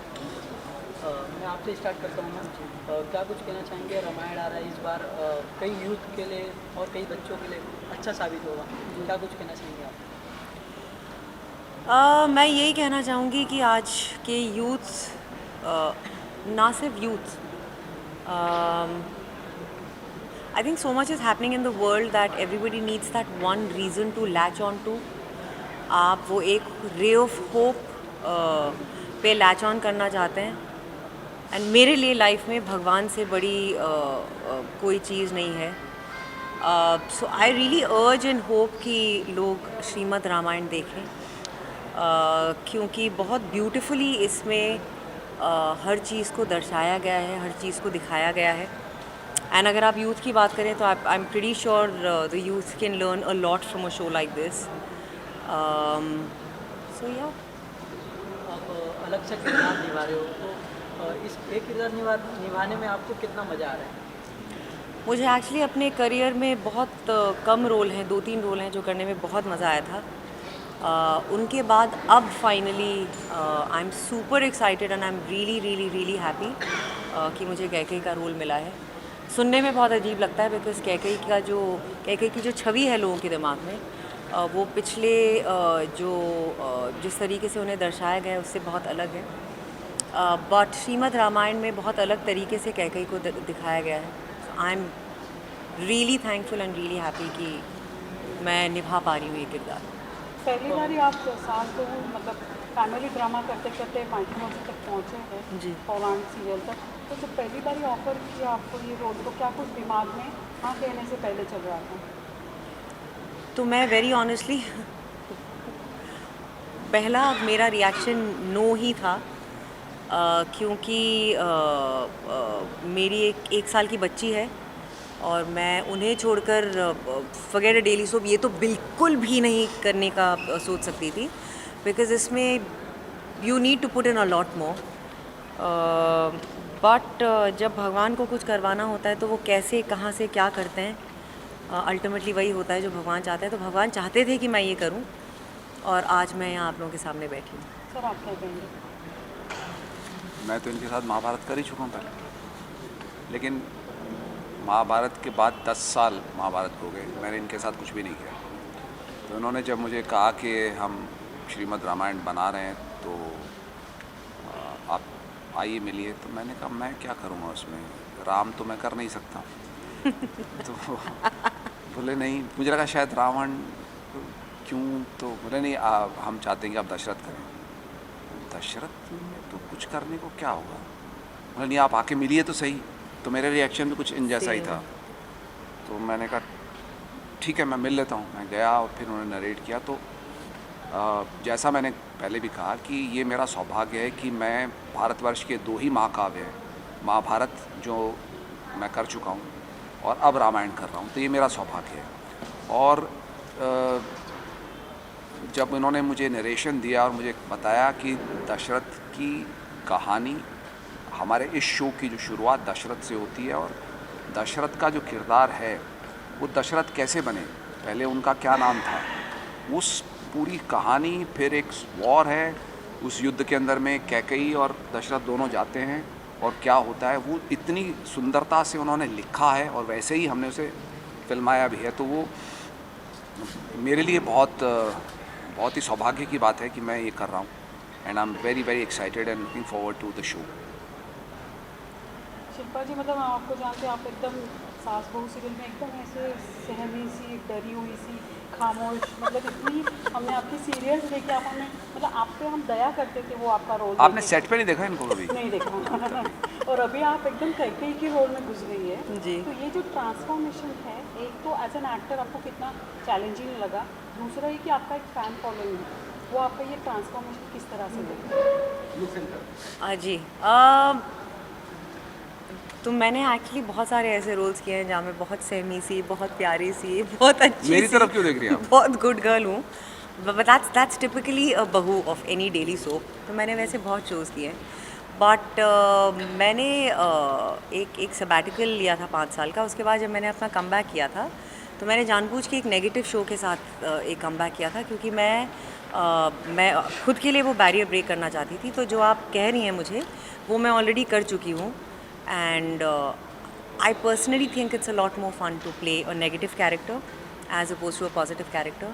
मैं आपसे स्टार्ट करता हूँ मैम। क्या कुछ कहना चाहेंगे? रामायण आ रहा है इस बार, कई यूथ के लिए और कई बच्चों के लिए अच्छा साबित होगा। क्या कुछ कहना चाहेंगे आप?
मैं यही कहना चाहूँगी कि आज के यूथ, ना सिर्फ youth, I think so much is happening in the world that everybody needs that one reason to latch on to. आप वो एक रे ऑफ होप पे लैच ऑन करना चाहते हैं। एंड मेरे लिए लाइफ में भगवान से बड़ी कोई चीज़ नहीं है। So I really urge and hope कि लोग श्रीमद् रामायण देखें, क्योंकि बहुत ब्यूटीफुली इसमें हर चीज़ को दर्शाया गया है, हर चीज़ को दिखाया गया है। एंड अगर आप यूथ की बात करें तो I am pretty sure the youth can learn a lot from a show like this. So yeah,
आप अलग से किरदार निभा रहे हो, तो इस एक किरदार निभाने में आपको कितना मज़ा आ रहा है?
मुझे एक्चुअली अपने करियर में बहुत कम रोल हैं, 2-3 रोल हैं जो करने में बहुत मज़ा आया था। उनके बाद अब finally I am super excited and I am really happy कि मुझे कैकेयी का रोल मिला है। सुनने में बहुत अजीब लगता है बिकॉज कैकेयी की जो छवि है लोगों के दिमाग में, वो पिछले जिस तरीके से उन्हें दर्शाया गया है उससे बहुत अलग है। बट श्रीमद् रामायण में बहुत अलग तरीके से कैकेयी को दिखाया गया है। I am really thankful and really happy कि मैं निभा पा रही हूँ ये किरदार।
पहली बार ही आप साल को मतलब फैमिली ड्रामा करते करते 5 मौके तक पहुँचे हैं
जी।
पौराण सीरियल तक, तो जब पहली बार ही ऑफर किया आपको ये रोल, तो क्या कुछ दिमाग में हाँ कहने से पहले चल रहा था?
तो मैं वेरी ऑनेस्टली पहला मेरा रिएक्शन नो ही था, क्योंकि मेरी एक साल की बच्ची है और मैं उन्हें छोड़कर वगैरह डेली सोप ये तो बिल्कुल भी नहीं करने का सोच सकती थी, बिकॉज इसमें you need to put in a lot more. But जब भगवान को कुछ करवाना होता है तो वो कैसे, कहाँ से, क्या करते हैं, अल्टीमेटली वही होता है जो भगवान चाहते हैं। तो भगवान चाहते थे कि मैं ये करूं और आज मैं यहाँ आप लोगों के सामने बैठी हूँ।
सर आप क्या कहेंगे?
मैं तो इनके साथ महाभारत कर ही चुका हूँ पहले, लेकिन महाभारत के बाद 10 साल महाभारत हो गए, मैंने इनके साथ कुछ भी नहीं किया। तो उन्होंने जब मुझे कहा कि हम श्रीमद् रामायण बना रहे हैं तो आप आइए मिलिए, तो मैंने कहा मैं क्या करूँगा उसमें, राम तो मैं कर नहीं सकता। तो बोले नहीं, मुझे लगा शायद रावण
क्यों, तो बोले नहीं हम चाहते हैं कि आप दशरथ करें। दशरथ में तो कुछ करने को क्या होगा, बोले नहीं आप आके मिलिए तो सही। तो मेरा रिएक्शन भी कुछ इन जैसा ही था। तो मैंने कहा ठीक है मैं मिल लेता हूँ। मैं गया और फिर उन्होंने नरेट किया। तो जैसा मैंने पहले भी कहा कि ये मेरा सौभाग्य है कि मैं भारतवर्ष के 2 ही महाकाव्य हैं, महाभारत जो मैं कर चुका हूँ और अब रामायण कर रहा हूँ, तो ये मेरा सौभाग्य है। और जब उन्होंने मुझे नरेशन दिया और मुझे बताया कि दशरथ की कहानी, हमारे इस शो की जो शुरुआत दशरथ से होती है और दशरथ का जो किरदार है वो दशरथ कैसे बने, पहले उनका क्या नाम था, उस पूरी कहानी, फिर एक वॉर है, उस युद्ध के अंदर में कैकेयी और दशरथ दोनों जाते हैं और क्या होता है, वो इतनी सुंदरता से उन्होंने लिखा है और वैसे ही हमने उसे फिल्माया भी है। तो वो मेरे लिए बहुत ही सौभाग्य की बात है कि मैं ये कर रहा हूँ। And I am very very excited and looking forward to the show.
Shilpa ji, मतलब आपको जानते हैं आप एकदम सास बहू सीरियल में एकदम ऐसे सहमी सी, डरी हुई सी, खामोश, मतलब इतनी हमने आपकी सीरियल्स देखी, आप हमें मतलब आप पे हम दया करते थे वो आपका रोल।
आपने सेट पे नहीं देखा इनको कभी?
नहीं देखा। और अभी आप एकदम कैकेयी के रोल में घुस गई है
जी।
तो ये जो ट्रांसफॉर्मेशन है, एक तो एज एन एक्टर आपको कितना चैलेंजिंग लगा, दूसरा ये कि आपका एक फ़ैन फॉलोइंग है, वो आपका ये ट्रांसफॉर्मेशन किस तरह से देखा?
जी तो मैंने एक्चुअली बहुत सारे ऐसे रोल्स किए हैं जहाँ मैं बहुत सहमी सी, बहुत प्यारी सी, बहुत अच्छी
मेरी
सी,
तरफ क्यों देख रही हैं आप?
बहुत गुड गर्ल हूँ। बट दैट्स टिपिकली अ बहू ऑफ एनी डेली सोप। तो मैंने वैसे बहुत शोज़ किए हैं। बट मैंने एक सबैटिकल लिया था 5 साल का। उसके बाद जब मैंने अपना कमबैक किया था तो मैंने जानबूझ के एक नेगेटिव शो के साथ एक कमबैक किया था, क्योंकि मैं खुद के लिए वो बैरियर ब्रेक करना चाहती थी। तो जो आप कह रही हैं मुझे, वो मैं ऑलरेडी कर चुकी हूँ। And I personally think it's a lot more fun to play a negative character as opposed to a positive character.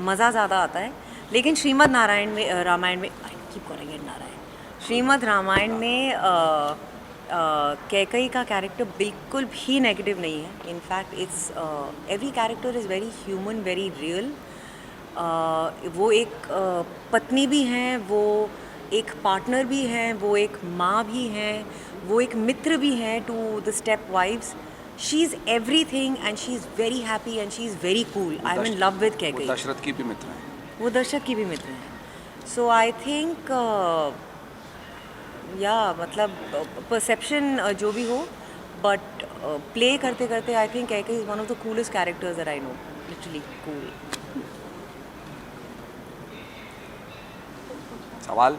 मज़ा ज़्यादा आता है। लेकिन श्रीमद् नारायण में रामायण में I keep calling it Narayan, Shrimad Ramayan में कैकेयी का कैरेक्टर बिल्कुल भी नेगेटिव नहीं है। In fact it's every character is very human, very real. वो एक पत्नी भी हैं, वो एक पार्टनर भी हैं, वो एक माँ भी हैं, वो एक मित्र भी हैं to the step wives. She is everything and she is very happy and she is very cool. I am in love with Kaikeyi.
वो दशरथ की भी मित्र हैं।
वो दशरथ की भी मित्र हैं। सो आई थिंक या मतलब परसेप्शन जो भी हो, बट प्ले करते करते I think Kaikeyi is one of the coolest characters that I know. Literally cool.
सवाल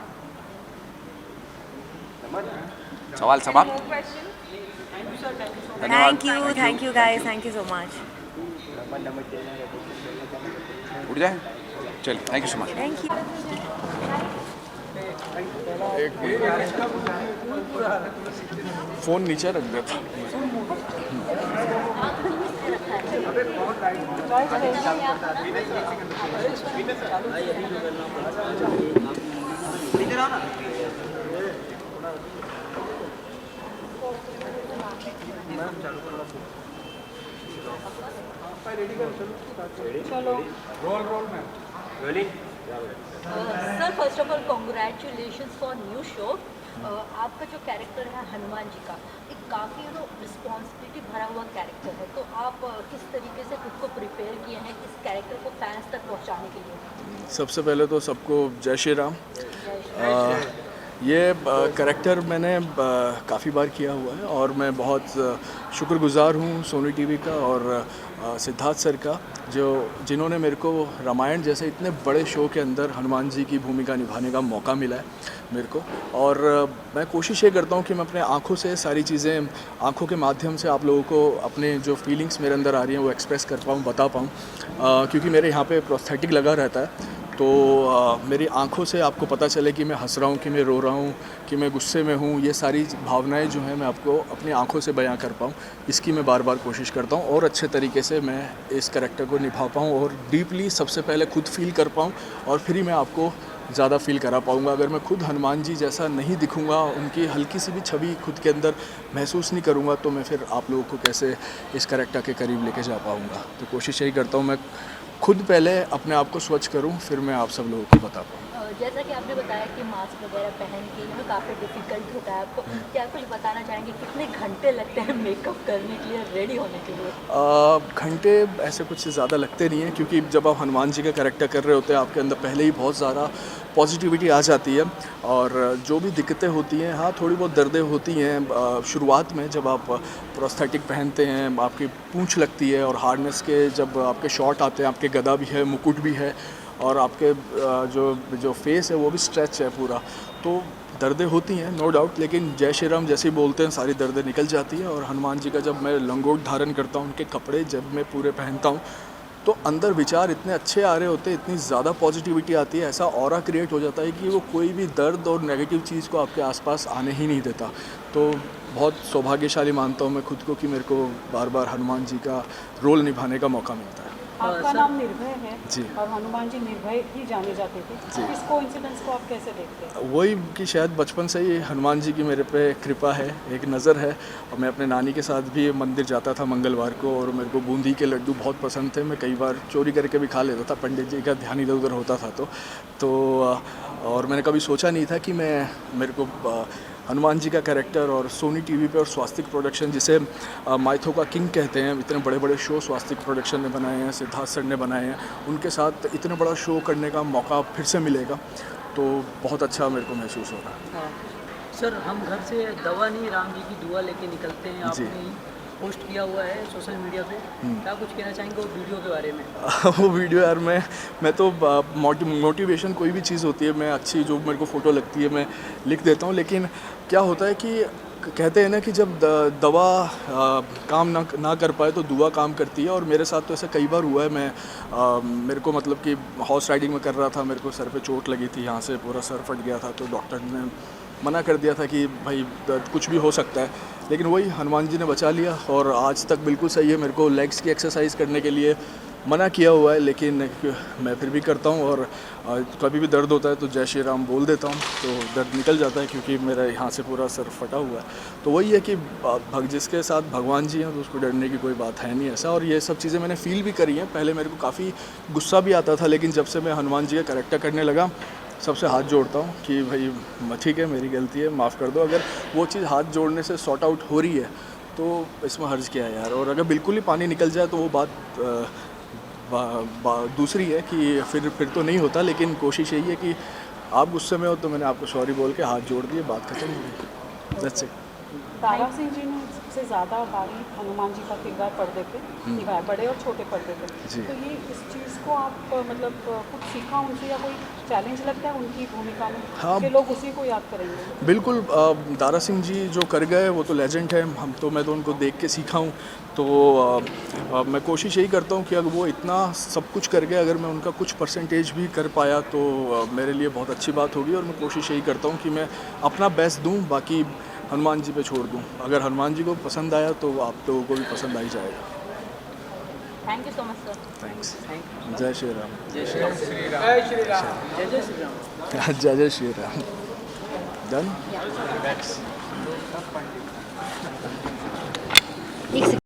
समाप्त।
Thank you guys, thank you so much.
उठ जाए, चलिए, thank you so much.
Thank you.
Phone नीचे रख देता।
चलो
sir, first of all congratulations for new show. आपका जो कैरेक्टर है हनुमान जी का, एक काफ़ी रिस्पॉन्सिबिलिटी भरा हुआ कैरेक्टर है, तो आप किस तरीके से खुद को प्रिपेयर किए हैं इस कैरेक्टर को फैंस तक पहुंचाने के लिए?
सबसे पहले तो सबको जय श्री राम। ये कैरेक्टर मैंने काफ़ी बार किया हुआ है और मैं बहुत शुक्रगुजार हूँ सोनी टीवी का और सिद्धार्थ सर का, जिन्होंने मेरे को रामायण जैसे इतने बड़े शो के अंदर हनुमान जी की भूमिका निभाने का मौका मिला है मेरे को। और मैं कोशिश ये करता हूँ कि मैं अपने आँखों से सारी चीज़ें, आँखों के माध्यम से आप लोगों को अपने जो फीलिंग्स मेरे अंदर आ रही हैं वो एक्सप्रेस कर पाऊँ, बता पाऊँ। क्योंकि मेरे यहाँ पे प्रोस्थेटिक लगा रहता है, तो मेरी आँखों से आपको पता चले कि मैं हंस रहा हूँ, कि मैं रो रहा हूँ, कि मैं गुस्से में हूँ, ये सारी भावनाएं जो हैं मैं आपको अपनी आँखों से बयां कर पाऊँ, इसकी मैं बार बार कोशिश करता हूँ और अच्छे तरीके से मैं इस कैरेक्टर को निभा पाऊँ और डीपली सबसे पहले खुद फील कर पाऊँ और फिर ही मैं आपको ज़्यादा फील करा पाऊँगा। अगर मैं खुद हनुमान जी जैसा नहीं दिखूँगा, उनकी हल्की सी भी छवि खुद के अंदर महसूस नहीं करूँगा, तो मैं फिर आप लोगों को कैसे इस कैरेक्टर के करीब लेके जा पाऊँगा। तो कोशिश यही करता हूँ मैं खुद पहले अपने आप को स्वच्छ करूं, फिर मैं आप सब लोगों को बता पाऊँ।
जैसा कि आपने बताया कि मास्क वगैरह पहन के काफ़ी डिफिकल्ट होता है आपको, क्या कुछ बताना चाहेंगे कितने घंटे लगते हैं मेकअप करने के लिए, रेडी होने के लिए?
घंटे ऐसे कुछ ज़्यादा लगते नहीं हैं, क्योंकि जब आप हनुमान जी का कैरेक्टर कर रहे होते हैं आपके अंदर पहले ही बहुत ज़्यादा पॉजिटिविटी आ जाती है, और जो भी दिक्कतें होती हैं, हाँ थोड़ी बहुत दर्दें होती हैं शुरुआत में जब आप प्रोस्थेटिक पहनते हैं, आपकी पूंछ लगती है, और हार्डनेस के जब आपके शॉट आते हैं, आपके गदा भी है, मुकुट भी है, और आपके जो फेस है वो भी स्ट्रेच है पूरा, तो दर्दें होती हैं नो डाउट, लेकिन जय श्री राम जैसे ही बोलते हैं सारी दर्दें निकल जाती हैं। और हनुमान जी का जब मैं लंगोट धारण करता हूँ, उनके कपड़े जब मैं पूरे पहनता हूँ, तो अंदर विचार इतने अच्छे आ रहे होते हैं, इतनी ज़्यादा पॉजिटिविटी आती है, ऐसा ऑरा क्रिएट हो जाता है कि वो कोई भी दर्द और नेगेटिव चीज़ को आपके आसपास आने ही नहीं देता। तो बहुत सौभाग्यशाली मानता हूँ मैं खुद को कि मेरे को बार बार हनुमान जी का रोल निभाने का मौका मिलता है।
आपका नाम निर्भय है
जी।
और हनुमान जी निर्भय ही जाने जाते थे, इस कोइंसिडेंस को आप कैसे देखते हैं?
वही कि शायद बचपन से ही हनुमान जी की मेरे पे कृपा है, एक नज़र है, और मैं अपने नानी के साथ भी मंदिर जाता था मंगलवार को, और मेरे को बूंदी के लड्डू बहुत पसंद थे, मैं कई बार चोरी करके भी खा लेता था, पंडित जी का ध्यान इधर उधर होता था तो और मैंने कभी सोचा नहीं था कि मेरे को हनुमान जी का कैरेक्टर और सोनी टीवी पे और स्वास्तिक प्रोडक्शन, जिसे माइथो का किंग कहते हैं, इतने बड़े बड़े शो स्वास्तिक प्रोडक्शन ने बनाए हैं, सिद्धार्थ सर ने बनाए हैं, उनके साथ इतने बड़ा शो करने का मौका फिर से मिलेगा, तो बहुत अच्छा मेरे को महसूस हो रहा है।
सर हम घर से दवा नहीं, राम जी की दुआ लेके निकलते हैं, आपने पोस्ट किया हुआ है सोशल मीडिया पे, क्या कुछ कहना चाहेंगे वो वीडियो के बारे में?
वो वीडियो यार, मैं तो मोटिवेशन कोई भी चीज़ होती है, मैं अच्छी जो मेरे को फ़ोटो लगती है मैं लिख देता हूँ, लेकिन क्या होता है कि कहते हैं ना कि जब दवा काम ना कर पाए तो दुआ काम करती है, और मेरे साथ तो ऐसा कई बार हुआ है। मेरे को मतलब कि हॉर्स राइडिंग में कर रहा था, मेरे को सर पे चोट लगी थी, यहाँ से पूरा सर फट गया था, तो डॉक्टर ने मना कर दिया था कि भाई कुछ भी हो सकता है, लेकिन वही हनुमान जी ने बचा लिया, और आज तक बिल्कुल सही है। मेरे को लेग्स की एक्सरसाइज करने के लिए मना किया हुआ है, लेकिन मैं फिर भी करता हूँ, और कभी भी दर्द होता है तो जय श्री राम बोल देता हूँ, तो दर्द निकल जाता है, क्योंकि मेरा यहाँ से पूरा सर फटा हुआ है। तो वही है कि जिसके साथ भगवान जी हैं तो उसको डरने की कोई बात है नहीं ऐसा, और ये सब चीज़ें मैंने फ़ील भी करी हैं। पहले मेरे को काफ़ी गुस्सा भी आता था, लेकिन जब से मैं हनुमान जी का कैरेक्टर करने लगा, सबसे हाथ जोड़ता हूँ कि भाई ठीक है, मेरी गलती है, माफ़ कर दो। अगर वो चीज़ हाथ जोड़ने से सॉर्ट आउट हो रही है तो इसमें हर्ज क्या है यार, और अगर बिल्कुल ही पानी निकल जाए तो वो बात दूसरी है कि फिर तो नहीं होता, लेकिन कोशिश यही है कि आप गुस्से में हो तो मैंने आपको सॉरी बोल के हाथ जोड़ दिए, बात खत्म हो गई। That's it.
तारा सिंह जी ने सबसे ज़्यादा बारी हनुमान जी का किरदार पर्दे पे निभाया, बड़े और छोटे पर्दे पे, तो ये इस चीज़ को आप मतलब कुछ सीखा उनसे, या कोई चैलेंज लगता है उनकी भूमिका में?
हाँ,
कि लोग उसी को याद करेंगे।
बिल्कुल। दारा सिंह जी जो कर गए वो तो लेजेंड है, मैं तो उनको देख के सीखा हूँ, तो मैं कोशिश यही करता हूँ कि अगर वो इतना सब कुछ कर गए, अगर मैं उनका कुछ परसेंटेज भी कर पाया तो मेरे लिए बहुत अच्छी बात होगी, और मैं कोशिश यही करता हूँ कि मैं अपना बेस्ट दूँ, बाकी हनुमान जी पे छोड़ दूँ। अगर हनुमान जी को पसंद आया तो आप लोगों को भी पसंद आ ही जाएगा।
Thank you so much sir.
Thanks. जय श्री राम।
जय श्री राम। जय श्री राम। जय श्री राम।
जय श्री राम। डन।